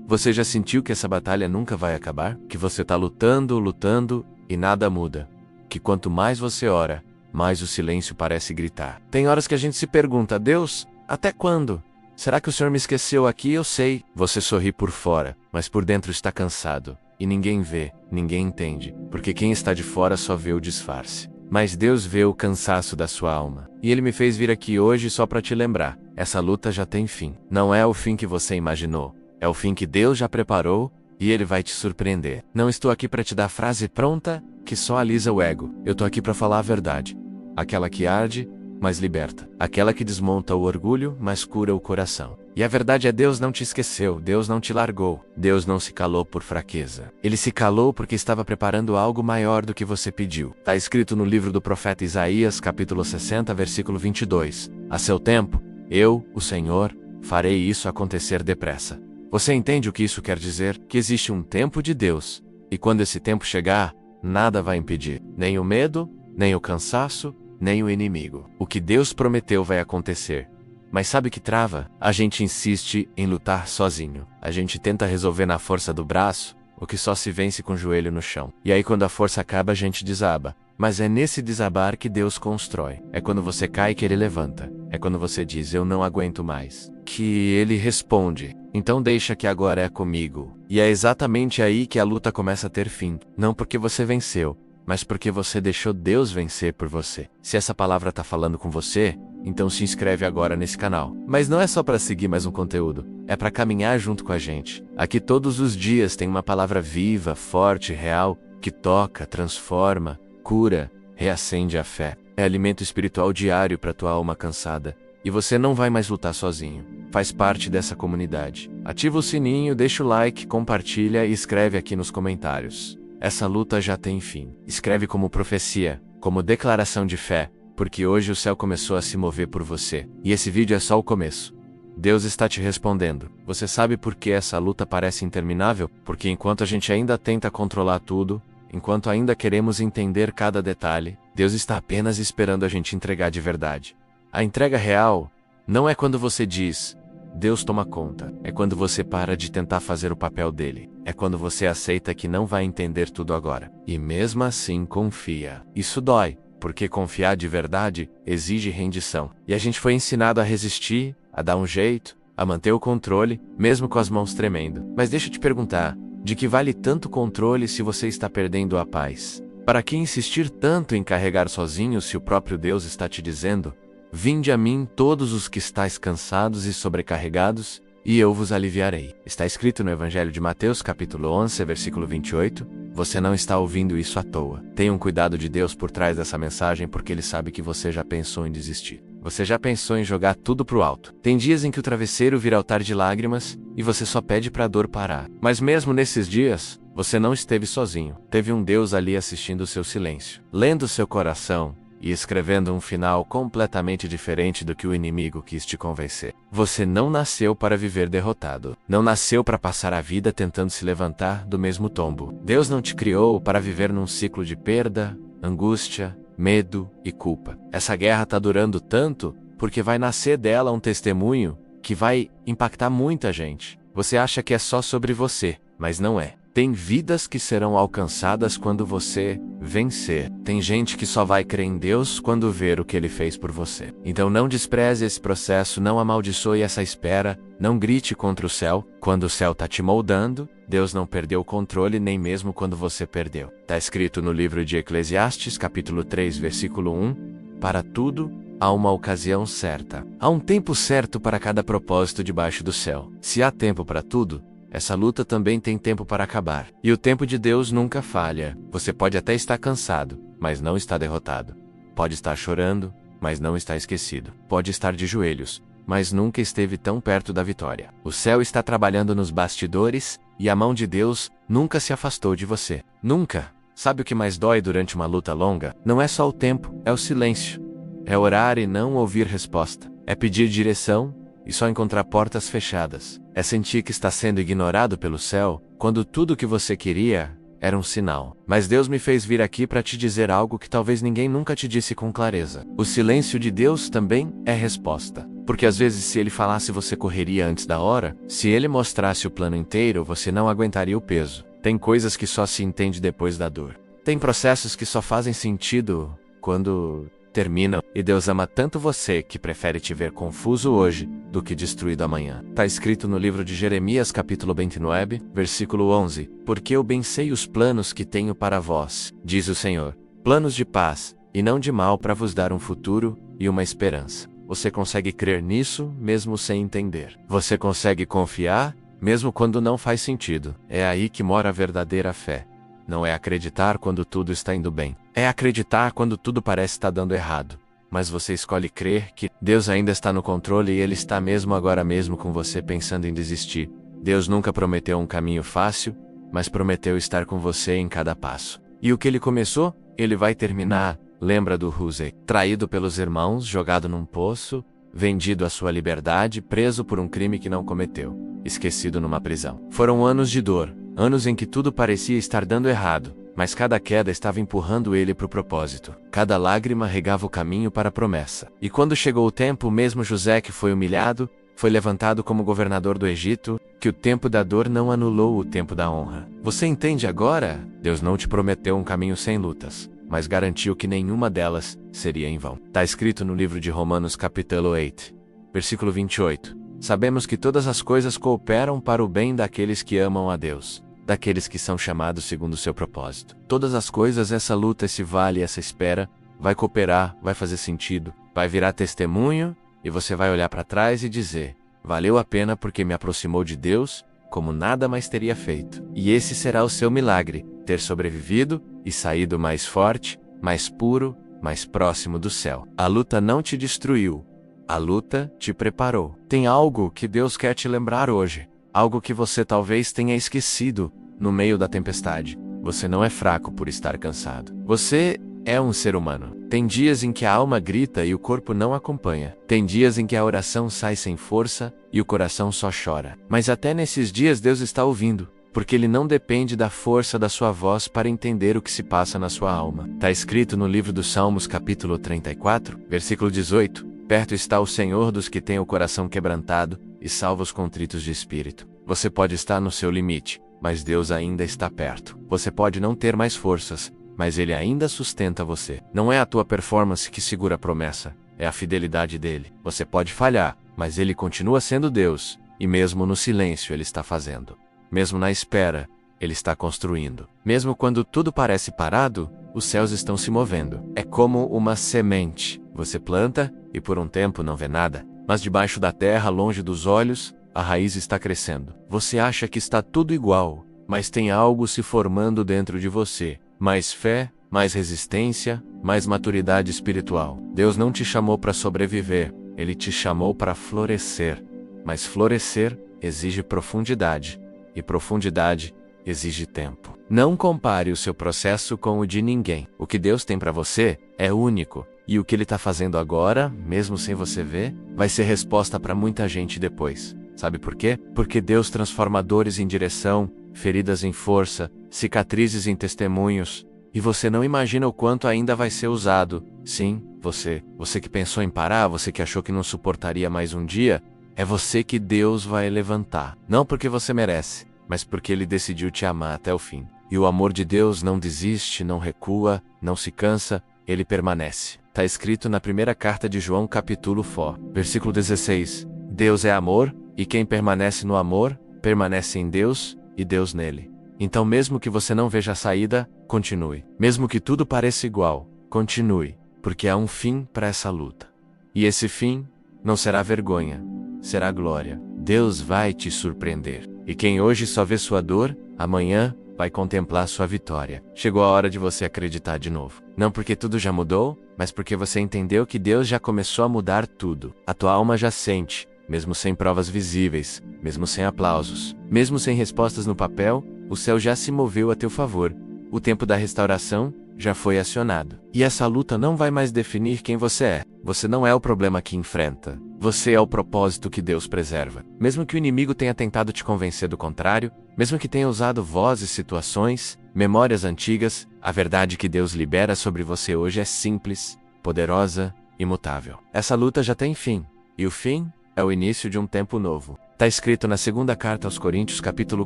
Você já sentiu que essa batalha nunca vai acabar? Que você está lutando, lutando e nada muda? Que quanto mais você ora, mais o silêncio parece gritar. Tem horas que a gente se pergunta: Deus, até quando? Será que o Senhor me esqueceu aqui? Eu sei. Você sorri por fora, mas por dentro está cansado. E ninguém vê, ninguém entende, porque quem está de fora só vê o disfarce. Mas Deus vê o cansaço da sua alma. E Ele me fez vir aqui hoje só para te lembrar: essa luta já tem fim. Não é o fim que você imaginou, é o fim que Deus já preparou e Ele vai te surpreender. Não estou aqui para te dar frase pronta que só alisa o ego. Eu estou aqui para falar a verdade. Aquela que arde, mas liberta. Aquela que desmonta o orgulho, mas cura o coração. E a verdade é: Deus não te esqueceu, Deus não te largou. Deus não se calou por fraqueza. Ele se calou porque estava preparando algo maior do que você pediu. Está escrito no livro do profeta Isaías, capítulo 60, versículo 22. A seu tempo, eu, o Senhor, farei isso acontecer depressa. Você entende o que isso quer dizer? Que existe um tempo de Deus. E quando esse tempo chegar, nada vai impedir. Nem o medo, nem o cansaço, nem o inimigo. O que Deus prometeu vai acontecer. Mas sabe o que trava? A gente insiste em lutar sozinho. A gente tenta resolver na força do braço, o que só se vence com o joelho no chão. E aí quando a força acaba, a gente desaba. Mas é nesse desabar que Deus constrói. É quando você cai que Ele levanta. É quando você diz: eu não aguento mais, que Ele responde: então deixa que agora é comigo. E é exatamente aí que a luta começa a ter fim. Não porque você venceu, mas porque você deixou Deus vencer por você. Se essa palavra está falando com você, então se inscreve agora nesse canal. Mas não é só para seguir mais um conteúdo, é para caminhar junto com a gente. Aqui todos os dias tem uma palavra viva, forte, real, que toca, transforma, cura, reacende a fé. É alimento espiritual diário para tua alma cansada. E você não vai mais lutar sozinho. Faz parte dessa comunidade. Ativa o sininho, deixa o like, compartilha e escreve aqui nos comentários. Essa luta já tem fim. Escreve como profecia, como declaração de fé, porque hoje o céu começou a se mover por você. E esse vídeo é só o começo. Deus está te respondendo. Você sabe por que essa luta parece interminável? Porque enquanto a gente ainda tenta controlar tudo, enquanto ainda queremos entender cada detalhe, Deus está apenas esperando a gente entregar de verdade. A entrega real não é quando você diz: Deus toma conta. É quando você para de tentar fazer o papel dele. É quando você aceita que não vai entender tudo agora. E mesmo assim confia. Isso dói, porque confiar de verdade exige rendição. E a gente foi ensinado a resistir, a dar um jeito, a manter o controle, mesmo com as mãos tremendo. Mas deixa eu te perguntar: de que vale tanto controle se você está perdendo a paz? Para que insistir tanto em carregar sozinho se o próprio Deus está te dizendo: vinde a mim todos os que estáis cansados e sobrecarregados, e eu vos aliviarei. Está escrito no Evangelho de Mateus, capítulo 11, versículo 28. Você não está ouvindo isso à toa. Tenha um cuidado de Deus por trás dessa mensagem, porque Ele sabe que você já pensou em desistir. Você já pensou em jogar tudo pro alto. Tem dias em que o travesseiro vira altar de lágrimas, e você só pede para a dor parar. Mas mesmo nesses dias, você não esteve sozinho. Teve um Deus ali assistindo o seu silêncio, lendo o seu coração, e escrevendo um final completamente diferente do que o inimigo quis te convencer. Você não nasceu para viver derrotado. Não nasceu para passar a vida tentando se levantar do mesmo tombo. Deus não te criou para viver num ciclo de perda, angústia, medo e culpa. Essa guerra está durando tanto porque vai nascer dela um testemunho que vai impactar muita gente. Você acha que é só sobre você, mas não é. Tem vidas que serão alcançadas quando você vencer. Tem gente que só vai crer em Deus quando ver o que Ele fez por você. Então não despreze esse processo, não amaldiçoe essa espera, não grite contra o céu. Quando o céu está te moldando, Deus não perdeu o controle nem mesmo quando você perdeu. Está escrito no livro de Eclesiastes, capítulo 3, versículo 1, para tudo há uma ocasião certa. Há um tempo certo para cada propósito debaixo do céu. Se há tempo para tudo, essa luta também tem tempo para acabar. E o tempo de Deus nunca falha. Você pode até estar cansado, mas não está derrotado. Pode estar chorando, mas não está esquecido. Pode estar de joelhos, mas nunca esteve tão perto da vitória. O céu está trabalhando nos bastidores, e a mão de Deus nunca se afastou de você. Nunca. Sabe o que mais dói durante uma luta longa? Não é só o tempo, é o silêncio. É orar e não ouvir resposta. É pedir direção e só encontrar portas fechadas. É sentir que está sendo ignorado pelo céu, quando tudo o que você queria era um sinal. Mas Deus me fez vir aqui para te dizer algo que talvez ninguém nunca te disse com clareza. O silêncio de Deus também é resposta. Porque às vezes se ele falasse você correria antes da hora, se ele mostrasse o plano inteiro, você não aguentaria o peso. Tem coisas que só se entende depois da dor. Tem processos que só fazem sentido quando terminam. E Deus ama tanto você que prefere te ver confuso hoje do que destruído amanhã. Está escrito no livro de Jeremias, capítulo 29, versículo 11. Porque eu bem sei os planos que tenho para vós, diz o Senhor, planos de paz e não de mal, para vos dar um futuro e uma esperança. Você consegue crer nisso mesmo sem entender. Você consegue confiar mesmo quando não faz sentido. É aí que mora a verdadeira fé. Não é acreditar quando tudo está indo bem. É acreditar quando tudo parece estar dando errado. Mas você escolhe crer que Deus ainda está no controle e Ele está mesmo agora mesmo com você pensando em desistir. Deus nunca prometeu um caminho fácil, mas prometeu estar com você em cada passo. E o que Ele começou, Ele vai terminar. Lembra do Husey, traído pelos irmãos, jogado num poço, vendido à sua liberdade, preso por um crime que não cometeu, esquecido numa prisão. Foram anos de dor, anos em que tudo parecia estar dando errado, mas cada queda estava empurrando ele para o propósito. Cada lágrima regava o caminho para a promessa. E quando chegou o tempo, mesmo José, que foi humilhado, foi levantado como governador do Egito, que o tempo da dor não anulou o tempo da honra. Você entende agora? Deus não te prometeu um caminho sem lutas, mas garantiu que nenhuma delas seria em vão. Está escrito no livro de Romanos capítulo 8, versículo 28. Sabemos que todas as coisas cooperam para o bem daqueles que amam a Deus, daqueles que são chamados segundo o seu propósito. Todas as coisas, essa luta, esse vale, essa espera, vai cooperar, vai fazer sentido, vai virar testemunho, e você vai olhar para trás e dizer, valeu a pena porque me aproximou de Deus, como nada mais teria feito. E esse será o seu milagre, ter sobrevivido e saído mais forte, mais puro, mais próximo do céu. A luta não te destruiu, a luta te preparou. Tem algo que Deus quer te lembrar hoje, algo que você talvez tenha esquecido no meio da tempestade. Você não é fraco por estar cansado. Você é um ser humano. Tem dias em que a alma grita e o corpo não acompanha. Tem dias em que a oração sai sem força e o coração só chora. Mas até nesses dias Deus está ouvindo, porque Ele não depende da força da sua voz para entender o que se passa na sua alma. Está escrito no livro dos Salmos, capítulo 34, versículo 18. Perto está o Senhor dos que têm o coração quebrantado e salva os contritos de espírito. Você pode estar no seu limite, mas Deus ainda está perto. Você pode não ter mais forças, mas Ele ainda sustenta você. Não é a tua performance que segura a promessa, é a fidelidade dEle. Você pode falhar, mas Ele continua sendo Deus, e mesmo no silêncio Ele está fazendo. Mesmo na espera, Ele está construindo. Mesmo quando tudo parece parado, os céus estão se movendo. É como uma semente. Você planta, e por um tempo não vê nada, mas debaixo da terra, longe dos olhos, a raiz está crescendo. Você acha que está tudo igual, mas tem algo se formando dentro de você. Mais fé, mais resistência, mais maturidade espiritual. Deus não te chamou para sobreviver, Ele te chamou para florescer. Mas florescer exige profundidade, e profundidade exige tempo. Não compare o seu processo com o de ninguém. O que Deus tem para você é único, e o que Ele está fazendo agora, mesmo sem você ver, vai ser resposta para muita gente depois. Sabe por quê? Porque Deus transforma dores em direção, feridas em força, cicatrizes em testemunhos, e você não imagina o quanto ainda vai ser usado. Sim, você que pensou em parar, você que achou que não suportaria mais um dia, é você que Deus vai levantar. Não porque você merece, mas porque Ele decidiu te amar até o fim. E o amor de Deus não desiste, não recua, não se cansa, Ele permanece. Está escrito na primeira carta de João, capítulo 4, versículo 16. Deus é amor, e quem permanece no amor, permanece em Deus, e Deus nele. Então mesmo que você não veja a saída, continue. Mesmo que tudo pareça igual, continue, porque há um fim para essa luta. E esse fim não será vergonha, será glória. Deus vai te surpreender. E quem hoje só vê sua dor, amanhã vai contemplar sua vitória. Chegou a hora de você acreditar de novo. Não porque tudo já mudou, mas porque você entendeu que Deus já começou a mudar tudo. A tua alma já sente, mesmo sem provas visíveis, mesmo sem aplausos, mesmo sem respostas no papel, o céu já se moveu a teu favor. O tempo da restauração já foi acionado. E essa luta não vai mais definir quem você é. Você não é o problema que enfrenta. Você é o propósito que Deus preserva. Mesmo que o inimigo tenha tentado te convencer do contrário, mesmo que tenha usado vozes, situações, memórias antigas, a verdade que Deus libera sobre você hoje é simples, poderosa, imutável. Essa luta já tem fim. E o fim é o início de um tempo novo. Está escrito na segunda carta aos Coríntios, capítulo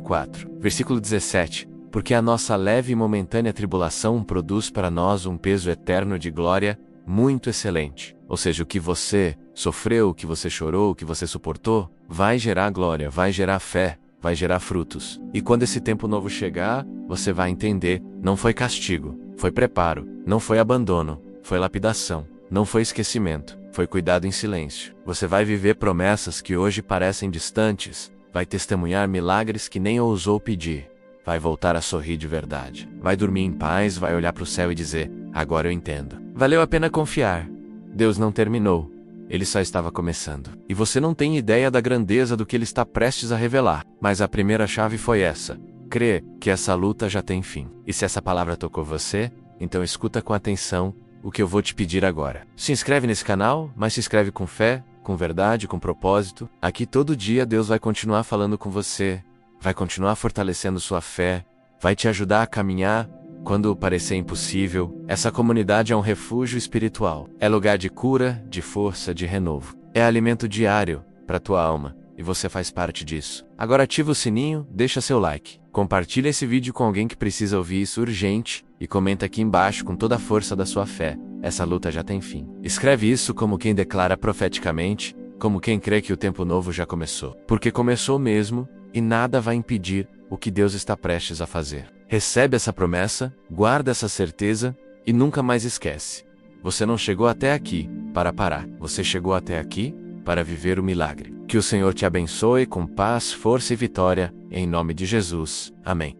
4, versículo 17, porque a nossa leve e momentânea tribulação produz para nós um peso eterno de glória muito excelente. Ou seja, o que você sofreu, o que você chorou, o que você suportou, vai gerar glória, vai gerar fé, vai gerar frutos. E quando esse tempo novo chegar, você vai entender, não foi castigo, foi preparo, não foi abandono, foi lapidação, não foi esquecimento, foi cuidado em silêncio. Você vai viver promessas que hoje parecem distantes, vai testemunhar milagres que nem ousou pedir, vai voltar a sorrir de verdade, vai dormir em paz, vai olhar para o céu e dizer, agora eu entendo. Valeu a pena confiar. Deus não terminou. Ele só estava começando. E você não tem ideia da grandeza do que Ele está prestes a revelar. Mas a primeira chave foi essa. Crê que essa luta já tem fim. E se essa palavra tocou você, então escuta com atenção o que eu vou te pedir agora. Se inscreve nesse canal, mas se inscreve com fé, com verdade, com propósito. Aqui todo dia Deus vai continuar falando com você, vai continuar fortalecendo sua fé, vai te ajudar a caminhar quando parecer impossível. Essa comunidade é um refúgio espiritual. É lugar de cura, de força, de renovo. É alimento diário para tua alma, e você faz parte disso. Agora ativa o sininho, deixa seu like. Compartilha esse vídeo com alguém que precisa ouvir isso urgente e comenta aqui embaixo com toda a força da sua fé. Essa luta já tem fim. Escreve isso como quem declara profeticamente, como quem crê que o tempo novo já começou. Porque começou mesmo, e nada vai impedir o que Deus está prestes a fazer. Recebe essa promessa, guarda essa certeza e nunca mais esquece. Você não chegou até aqui para parar. Você chegou até aqui para viver o milagre. Que o Senhor te abençoe com paz, força e vitória, em nome de Jesus. Amém.